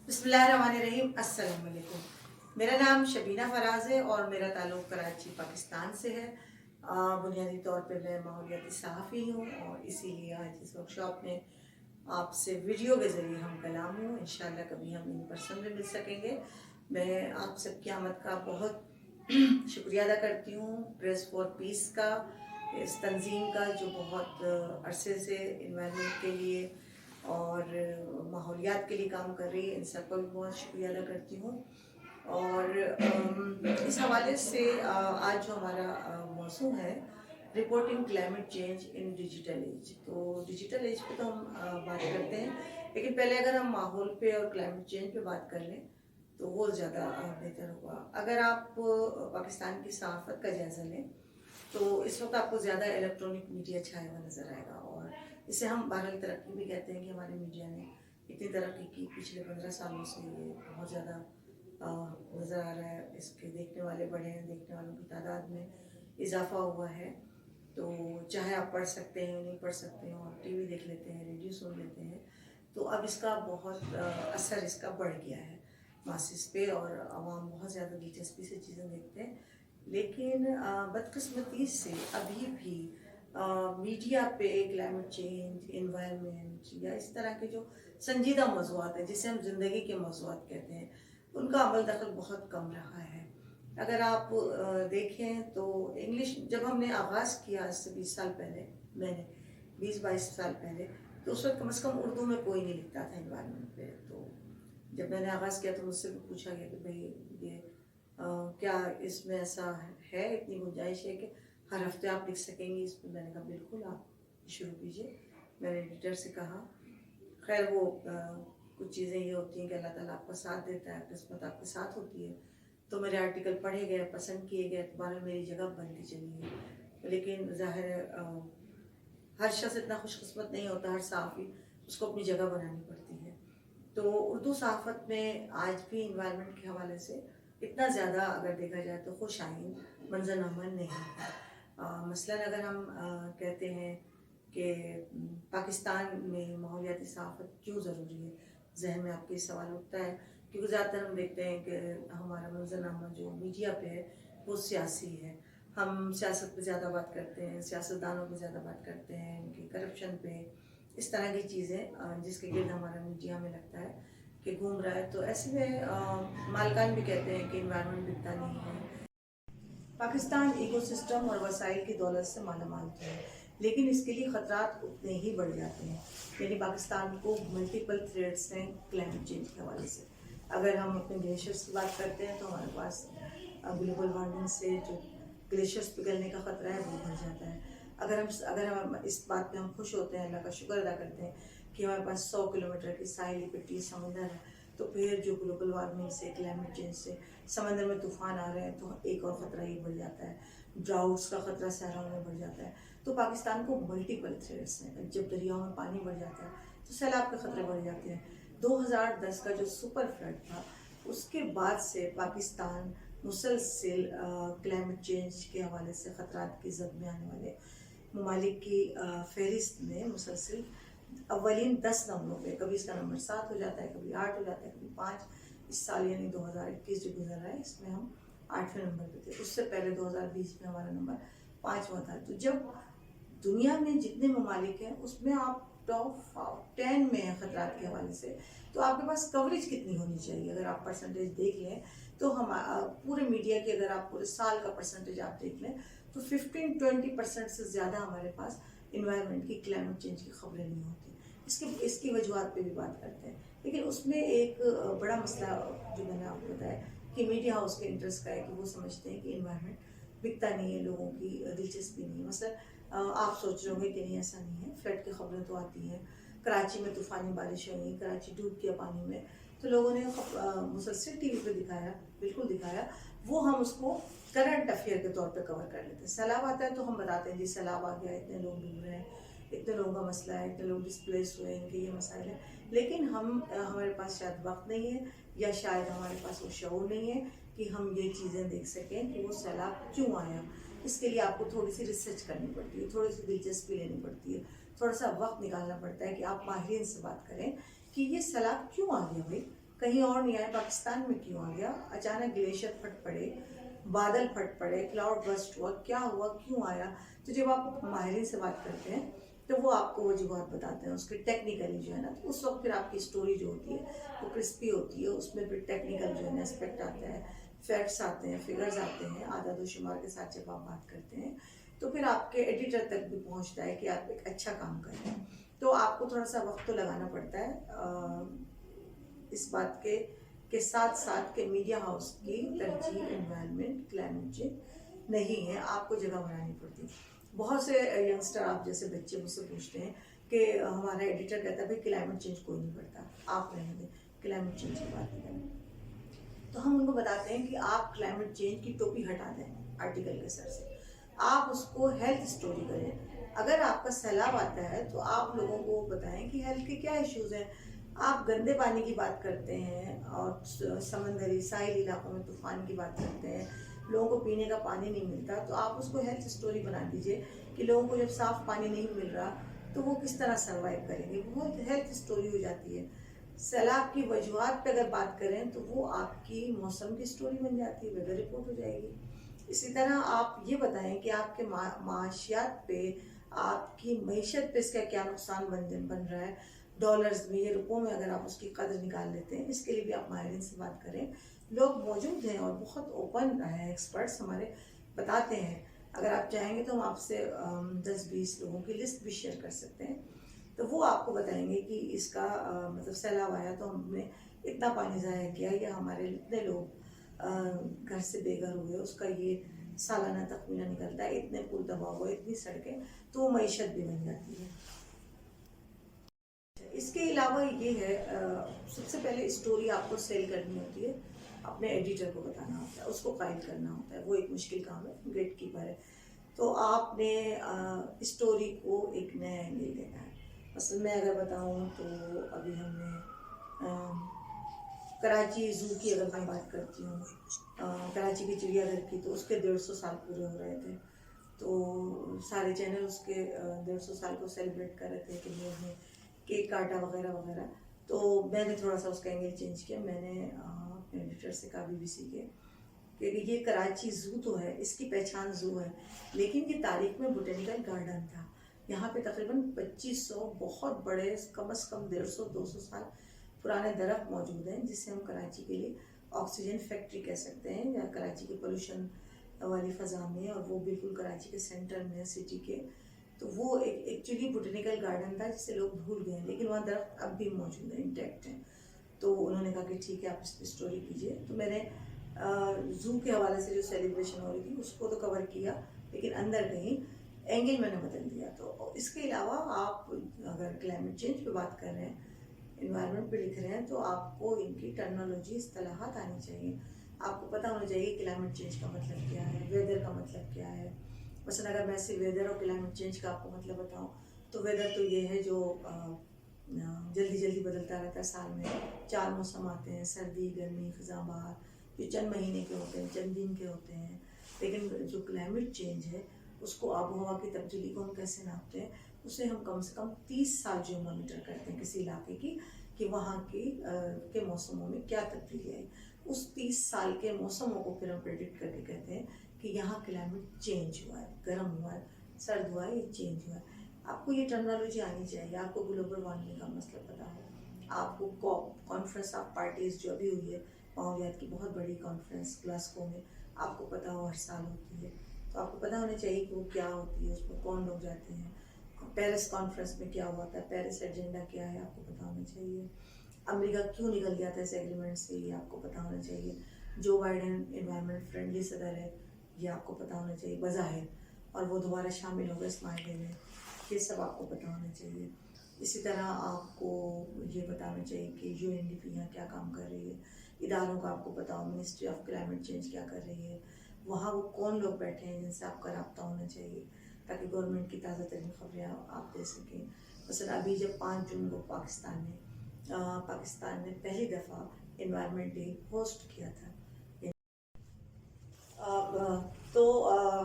बिस्मिल्लाहिर्रहमानिर्रहीम। अस्सलाम वालेकुम। मेरा नाम शबीना फराज है और मेरा ताल्लुक़ कराची पाकिस्तान से है। बुनियादी तौर पे मैं माहौलियाती सहाफ़ी हूँ और इसीलिए आज इस वर्कशॉप में आपसे वीडियो के ज़रिए हम कलाम हूँ। इंशाअल्लाह कभी हम इन पर्सन में मिल सकेंगे। मैं आप सबकी आमद का बहुत शुक्रिया अदा करती हूँ, प्रेस फॉर पीस का, इस तंजीम का जो बहुत अरसे से इन्वायरमेंट के लिए और माहौलियात के लिए काम कर रही है। इन सबका भी बहुत शुक्रिया अदा करती हूँ। और इस हवाले से आज जो हमारा मौसू है, reporting climate change in digital age. तो डिजिटल एज पे तो हम बात करते हैं, लेकिन पहले अगर हम माहौल पे और क्लाइमेट चेंज पे बात कर लें तो वो ज़्यादा बेहतर होगा। अगर आप पाकिस्तान की सहाफ़त का जायज़ा लें तो इस वक्त आपको ज़्यादा इलेक्ट्रॉनिक मीडिया छाया हुआ नज़र आएगा, और इसे हम बहरहाल तरक्की भी कहते हैं कि हमारे मीडिया ने इतनी तरक्की की पिछले 15 सालों से, ये बहुत ज़्यादा नज़र आ रहा है। इसके देखने वाले बढ़े हैं, देखने वालों की तादाद में इजाफा हुआ है। तो चाहे आप पढ़ सकते हैं, नहीं पढ़ सकते हैं, और टीवी देख लेते हैं, रेडियो सुन लेते हैं, तो अब इसका बहुत असर इसका बढ़ गया है मासिस पे, और आवाम बहुत ज़्यादा दिलचस्पी से चीज़ें देखते हैं। लेकिन बदकिस्मती से अभी भी मीडिया पे क्लाइमेट चेंज, एनवायरनमेंट या इस तरह के जो संजीदा मौज़ूआत हैं, जिसे हम ज़िंदगी के मौज़ूआत कहते हैं, उनका अमल दखल बहुत कम रहा है। अगर आप देखें तो इंग्लिश जब हमने आगाज़ किया आज से 20 साल पहले, मैंने 20-22 साल पहले, तो उस वक्त कम से कम उर्दू में कोई नहीं लिखता था एनवायरनमेंट पे। तो जब मैंने आगाज़ किया तो मुझसे भी पूछा गया कि भाई ये क्या इसमें ऐसा है, इतनी गुंजाइश है कि हर हफ्ते आप लिख सकेंगी इस पर? मैंने कहा बिल्कुल, आप शुरू कीजिए। मैंने एडिटर से कहा। खैर वो कुछ चीज़ें ये होती हैं कि अल्लाह ताला आपका साथ देता है, किस्मत आपके साथ होती है। तो मेरे आर्टिकल पढ़े गए, पसंद किए गए, दोबारा मेरी जगह बनती चली गई। लेकिन ज़ाहिर है हर शख्स इतना खुशकिस्मत नहीं होता, हर सहाफ़ी उसको अपनी जगह बनानी पड़ती है। तो उर्दू सहाफ़त में आज भी इन्वायरमेंट के हवाले से इतना ज़्यादा अगर देखा जाए तो खुश आइन मंजरनामा नहीं है। मसलन अगर हम कहते हैं कि पाकिस्तान में माहौलियाती सहाफ़त क्यों ज़रूरी है, जहन में आपके सवाल उठता है, क्योंकि ज़्यादातर हम देखते हैं कि हमारा मंजरनामा जो मीडिया पे है वो सियासी है। हम सियासत पे ज़्यादा बात करते हैं, सियासतदानों पे ज़्यादा बात करते हैं, उनके करप्शन पे, इस तरह की चीज़ें जिसके गिर्द हमारा मीडिया में लगता है कि घूम रहा है। तो ऐसे में मालकान भी कहते हैं कि इन्वायरमेंट बिकता नहीं है। पाकिस्तान इकोसिस्टम और वसाइल की दौलत से मालामाल तो है, लेकिन इसके लिए ख़तरात उतने ही बढ़ जाते हैं। यानी पाकिस्तान को मल्टीपल थ्रेट्स हैं क्लाइमेट चेंज के हवाले से। अगर हम अपने ग्लेशियर्स की बात करते हैं तो हमारे पास ग्लोबल वार्मिंग से जो ग्लेशियर्स पिघलने का ख़तरा है वो बढ़ जाता है। अगर हम इस बात पे हम खुश होते हैं, अल्लाह का शुक्र अदा करते हैं कि हमारे पास 100 किलोमीटर की साहिली पट्टी समंदर है, तो फिर जो ग्लोबल वार्मिंग से, क्लाइमेट चेंज से समंदर में तूफ़ान आ रहे हैं, तो एक और ख़तरा ये बढ़ जाता है। ड्राउट्स का ख़तरा सहराओं में बढ़ जाता है। तो पाकिस्तान को मल्टीपल थ्रेट्स हैं। जब दरियाओं में पानी बढ़ जाता है तो सैलाब के ख़तरे बढ़ जाते हैं। 2010 का जो सुपर फ्लड था, उसके बाद से पाकिस्तान मुसलसिल क्लाइमेट चेंज के हवाले से ख़तरात की जद में आने वाले ममालिक की फहरिस्त में मुसलसिल अव्वलीन 10 नंबरों पे, कभी इसका नंबर 7 हो जाता है, कभी 8 हो जाता है, कभी 5। इस साल यानी 2021 जो गुजर रहा है, इसमें हम 8वें नंबर पे थे। उससे पहले 2020 में हमारा नंबर 5वां था। तो जब दुनिया में जितने ममालिक हैं उसमें आप टॉप 10 में हैं ख़तरात के हवाले से, तो आपके पास कवरेज कितनी होनी चाहिए? अगर आप परसेंटेज देख लें तो हम पूरे मीडिया की, अगर आप पूरे साल का परसेंटेज आप देख लें तो 15-20% से ज़्यादा हमारे पास इन्वायरमेंट की, क्लाइमेट चेंज की खबरें नहीं होती। इसकी वजूहत पे भी बात करते हैं, लेकिन उसमें एक बड़ा मसला जो मैंने आपको बताया कि मीडिया हाउस के इंटरेस्ट का है कि वो समझते हैं कि इन्वायरमेंट बिकता नहीं है, लोगों की दिलचस्पी नहीं है। मतलब आप सोच रहे होंगे कि नहीं, ऐसा नहीं है। फ्लड की खबरें तो आती हैं, कराची में तूफ़ानी बारिश हुई, कराची डूब गया पानी में, तो लोगों ने मुसलसल टीवी पे दिखाया, बिल्कुल दिखाया। वो हम उसको करंट अफेयर के तौर पे कवर कर लेते हैं। सैलाब आता है तो हम बताते हैं जी सैलाब आ गया, इतने लोग डूब रहे हैं, इतने लोगों का मसला है, इतने लोग डिस्प्लेस हुए हैं, इनके ये मसाइल है। लेकिन हमारे पास शायद वक्त नहीं है, या शायद हमारे पास वो शऊर नहीं है कि हम ये चीज़ें देख सकें कि वो सैलाब क्यों आया। इसके लिए आपको थोड़ी सी रिसर्च करनी पड़ती है, थोड़ी सी दिलचस्पी लेनी पड़ती है, थोड़ा सा वक्त निकालना पड़ता है कि आप माहिरीन से बात करें कि ये सैलाब क्यों आ गया भाई, کہیں اور نہیں آیا، پاکستان میں کیوں آ گیا؟ اچانک گلیشیئر پھٹ پڑے، بادل پھٹ پڑے، کلاؤڈ برسٹ ہوا، کیا ہوا، کیوں آیا؟ تو جب آپ ماہرین سے بات کرتے ہیں تو وہ آپ کو وجوہات بتاتے ہیں اس کے ٹیکنیکلی جو ہے نا، تو اس وقت پھر آپ کی اسٹوری جو ہوتی ہے وہ کرسپی ہوتی ہے، اس میں پھر ٹیکنیکل جو ہے نا اسپیکٹ آتا ہے، فیکٹس آتے ہیں، فگرز آتے ہیں، اعداد و شمار کے ساتھ جب آپ بات کرتے ہیں تو پھر آپ کے ایڈیٹر تک بھی پہنچتا ہے کہ آپ ایک اچھا کام کر رہے ہیں. تو آپ کو تھوڑا سا وقت تو لگانا پڑتا ہے اس بات کے ساتھ ساتھ کہ میڈیا ہاؤس کی ترجیح انوائرمنٹ کلائمیٹ چینج نہیں ہے، آپ کو جگہ بنانی پڑتی. بہت سے ینگسٹر آپ جیسے بچے مجھ سے پوچھتے ہیں کہ ہمارا ایڈیٹر کہتا ہے بھائی کلائمیٹ چینج کوئی نہیں پڑتا، آپ رہنے دیں، کلائمیٹ چینج کی بات نہیں کریں. تو ہم ان کو بتاتے ہیں کہ آپ کلائمیٹ چینج کی ٹوپی ہٹا دیں آرٹیکل کے سر سے، آپ اس کو ہیلتھ اسٹوری کریں. اگر آپ کا سیلاب آتا ہے تو آپ لوگوں کو بتائیں کہ ہیلتھ کے کیا ایشوز ہیں. آپ گندے پانی کی بات کرتے ہیں اور سمندری ساحلی علاقوں میں طوفان کی بات کرتے ہیں، لوگوں کو پینے کا پانی نہیں ملتا، تو آپ اس کو ہیلتھ اسٹوری بنا دیجئے کہ لوگوں کو جب صاف پانی نہیں مل رہا تو وہ کس طرح سروائیو کریں گے. وہ ہیلتھ اسٹوری ہو جاتی ہے. سیلاب کی وجوہات پہ اگر بات کریں تو وہ آپ کی موسم کی اسٹوری بن جاتی ہے، ویدر رپورٹ ہو جائے گی. اسی طرح آپ یہ بتائیں کہ آپ کے معاشیات پہ، آپ کی معیشت پہ اس کا کیا نقصان بن رہا ہے، ڈالرز میں یا روپوں میں اگر آپ اس کی قدر نکال لیتے ہیں. اس کے لیے بھی آپ ماہرین سے بات کریں. لوگ موجود ہیں اور بہت اوپن ہیں، ایکسپرٹس ہمارے بتاتے ہیں. اگر آپ چاہیں گے تو ہم آپ سے 10-20 لوگوں کی لسٹ بھی شیئر کر سکتے ہیں، تو وہ آپ کو بتائیں گے کہ اس کا مطلب سیلاب آیا تو ہم نے اتنا پانی ضائع کیا، یا ہمارے اتنے لوگ گھر سے بے گھر ہوئے، اس کا یہ سالانہ تخمینہ نکلتا ہے، اتنے پل تباہ ہوئے، اتنی سڑکیں، تو وہ معیشت بھی بن جاتی ہے. اس کے علاوہ یہ ہے، سب سے پہلے اسٹوری آپ کو سیل کرنی ہوتی ہے، اپنے ایڈیٹر کو بتانا ہوتا ہے، اس کو قائل کرنا ہوتا ہے. وہ ایک مشکل کام ہے، گیٹ کیپر ہے. تو آپ نے اسٹوری کو ایک نیا اینگل دینا ہے. مثلا میں اگر بتاؤں تو ابھی ہم نے کراچی زو کی اگر میں بات کرتی ہوں، کراچی کی چڑیا گھر کی، تو اس کے 150 سال پورے ہو رہے تھے. تو سارے چینل اس کے 150 سال کو سیلیبریٹ کر رہے تھے کہ لوگ نے کیک کاٹا وغیرہ وغیرہ. تو میں نے تھوڑا سا اس کا اینگل چینج کیا. میں نے اپنے ایڈیٹر سے کہا BBC کے کہ یہ کراچی زو تو ہے، اس کی پہچان زو ہے، لیکن یہ تاریخ میں بوٹینیکل گارڈن تھا. یہاں پہ تقریباً 2500 بہت بڑے، کم از کم 150-200 سال پرانے درخت موجود ہیں، جس سے ہم کراچی کے لیے آکسیجن فیکٹری کہہ سکتے ہیں، یا کراچی کے پولوشن والی فضا میں، اور وہ بالکل کراچی کے سینٹر میں سٹی کے. تو وہ ایکچولی بوٹینیکل گارڈن تھا جسے لوگ بھول گئے ہیں، لیکن وہاں درخت اب بھی موجود ہیں، انٹیکٹ ہیں. تو انہوں نے کہا کہ ٹھیک ہے آپ اس پہ اسٹوری کیجیے. تو میں نے زو کے حوالے سے جو سیلیبریشن ہو رہی تھی اس کو تو کور کیا، لیکن اندر کہیں اینگل میں نے بدل دیا. تو اس کے علاوہ آپ اگر کلائمیٹ چینج پہ بات کر رہے ہیں، انوائرمنٹ پہ لکھ رہے ہیں، تو آپ کو ان کی ٹرمنالوجی، اصطلاحات آنی چاہیے. آپ کو پتہ ہونا چاہیے کلائمیٹ چینج کا مطلب کیا ہے، ویدر کا مطلب کیا ہے. مثلا اگر میں صرف ویدر اور کلائمیٹ چینج کا آپ کو مطلب بتاؤں تو ویدر تو یہ ہے جو جلدی جلدی بدلتا رہتا ہے. سال میں 4 موسم آتے ہیں، سردی، گرمی، خزاں، بہار، جو چند مہینے کے ہوتے ہیں، چند دن کے ہوتے ہیں. لیکن جو کلائمیٹ چینج ہے اس کو، آب و ہوا کی تبدیلی کو ہم کیسے ناپتے ہیں؟ اسے ہم کم سے کم 30 سال جو مانیٹر کرتے ہیں کسی علاقے کی، کہ وہاں کے موسموں میں کیا تبدیلی آئی. اس 30 سال کے موسموں کو پھر ہم پریڈکٹ کر کے کہتے ہیں کہ یہاں کلائمیٹ چینج ہوا ہے، گرم ہوا ہے، سرد ہوا ہے، یہ چینج ہوا ہے. آپ کو یہ ٹرمنالوجی آنی چاہیے. آپ کو گلوبل وارمنگ کا مطلب پتا ہو. آپ کو COP کانفرنس آف پارٹیز جو ابھی ہوئی ہے، ماحولیات کی بہت بڑی کانفرنس گلاسکو میں، آپ کو پتا ہو ہر سال ہوتی ہے. تو آپ کو پتا ہونا چاہیے کہ وہ کیا ہوتی ہے، اس میں کون لوگ جاتے ہیں. پیرس کانفرنس میں کیا ہوا تھا، پیرس ایجنڈا کیا ہے، آپ کو پتا ہونا چاہیے. امریکہ کیوں نکل گیا تھا اس ایگریمنٹ سے، یہ آپ کو پتا ہونا چاہیے. جو بائیڈن انوائرمنٹ فرینڈلی صدر ہے، یہ آپ کو پتا ہونا چاہیے بظاہر، اور وہ دوبارہ شامل ہوگا اس معاہدے میں، یہ سب آپ کو پتا ہونا چاہیے. اسی طرح آپ کو یہ بتانا چاہیے کہ UNDP یہاں کیا کام کر رہی ہے، اداروں کا آپ کو پتا ہو. منسٹری آف کلائمیٹ چینج کیا کر رہی ہے، وہاں وہ کون لوگ بیٹھے ہیں جن سے آپ کا رابطہ ہونا چاہیے، تاکہ گورنمنٹ کی تازہ ترین خبریں آپ دے سکیں. مثلا ابھی جب 5 جون کو پاکستان نے پہلی دفعہ انوائرمنٹ ڈے ہوسٹ کیا تھا، تو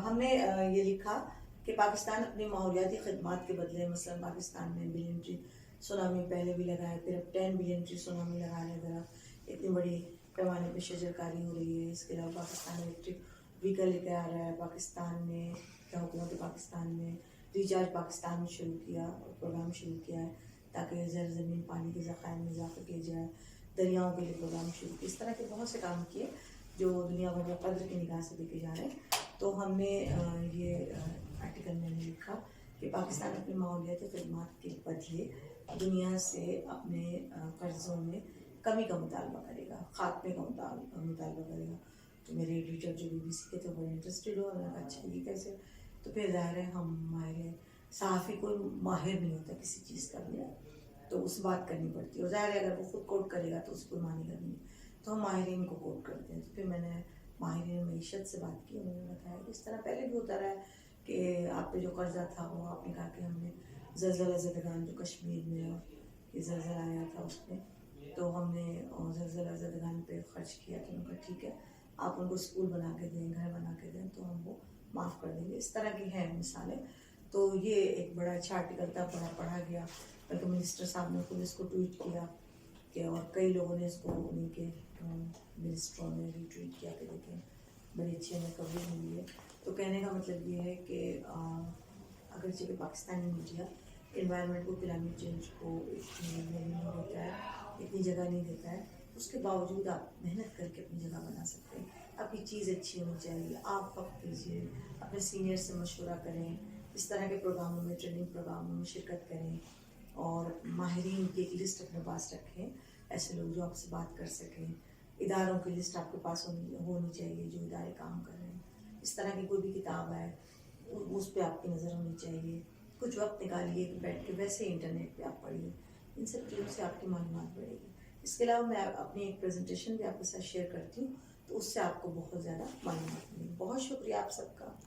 ہم نے یہ لکھا کہ پاکستان اپنی ماحولیاتی خدمات کے بدلے، مثلا پاکستان نے بلین ٹری سونامی پہلے بھی لگائے، پھر اب 10 بلین ٹری سونامی لگانے درخت. बड़े पैमाने पर शजरकारी हो रही है। इसके अलावा पाकिस्तान इलेक्ट्रिक व्हीकल लेकर आ रहा है। पाकिस्तान ने हुकूमत पाकिस्तान ने रिचार्ज पाकिस्तान में शुरू किया और प्रोग्राम शुरू किया है ताकि ज़मीन पानी के ज़खायर में इजाफा किया जाए। दरियाओं के लिए प्रोग्राम शुरू किया। इस तरह के बहुत से काम किए जो दुनिया भर में कद्र की निगाह से देखे जा रहे हैं। तो हमने ये आर्टिकल मैंने लिखा कि पाकिस्तान अपनी माहौलियाती खदमात के बदले दुनिया से अपने कर्ज़ों में कमी का मुतालबा करेगा, खात्मे का मुतालबा करेगा। तो मेरे एडिटर जो BBC के थे बड़े इंटरेस्टेड हो, उन्होंने कहा अच्छा ये कैसे। तो फिर ज़ाहिर है हम माहिर सहाफ़ी को माहिर नहीं होता किसी चीज़ का भी, तो उस बात करनी पड़ती है। और ज़ाहिर है अगर वो खुद कोट करेगा तो उसको मानेगा नहीं, तो हम माहिरीन को कोट करते हैं। तो फिर मैंने माहिरीन मईशत से बात की, उन्होंने बताया कि इस तरह पहले भी होता रहा है कि आप पे जो कर्जा था वो आपने कहा कि हमने ज़लज़ला ज़दगान जो कश्मीर में और ये ज़लज़ला आया था उसमें, तो हमने ज़लज़ला ज़दगान पे ख़र्च किया। तो उन्होंने कहा ठीक है आप उनको स्कूल बना के दें, घर बना के दें, तो हम वो माफ़ कर देंगे। इस तरह की हैं मिसालें। तो ये एक बड़ा अच्छा आर्टिकल था, बड़ा पढ़ा गया, बल्कि मिनिस्टर साहब ने खुद इसको ट्वीट किया कि और कई लोगों ने इसको उन्हीं के मिनिस्टरों ने रीट्वीट किया कि देखें बड़ी अच्छी हमें कवरेज मिली है। तो कहने का मतलब ये है कि अगरचे कि पाकिस्तानी मीडिया एनवायरनमेंट को, क्लाइमेट चेंज को इतनी नहीं देता है, इतनी जगह नहीं देता है, उसके बावजूद आप मेहनत करके अपनी जगह बना सकते हैं। आपकी चीज़ अच्छी होनी चाहिए, आप वक्त दीजिए, अपने सीनियर से मशवरा करें, इस तरह के प्रोग्रामों में, ट्रेनिंग प्रोग्रामों में शिरकत करें और माहिरीन की एक लिस्ट अपने पास रखें, ऐसे लोग जो आपसे बात कर सकें। इदारों की लिस्ट आपके पास होनी चाहिए जो इदारे काम कर रहे हैं। इस तरह की कोई भी किताब है उस पर आपकी नज़र होनी चाहिए। कुछ वक्त निकालिए कि बैठ के वैसे इंटरनेट पे आप पढ़िए, इन सब चीज़ों से आपकी मालूमात बढ़ेगी। इसके अलावा मैं अपनी एक प्रेजेंटेशन भी आपके साथ शेयर करती हूँ, तो उससे आपको बहुत ज़्यादा मालूमात मिलेगी। बहुत शुक्रिया आप सबका।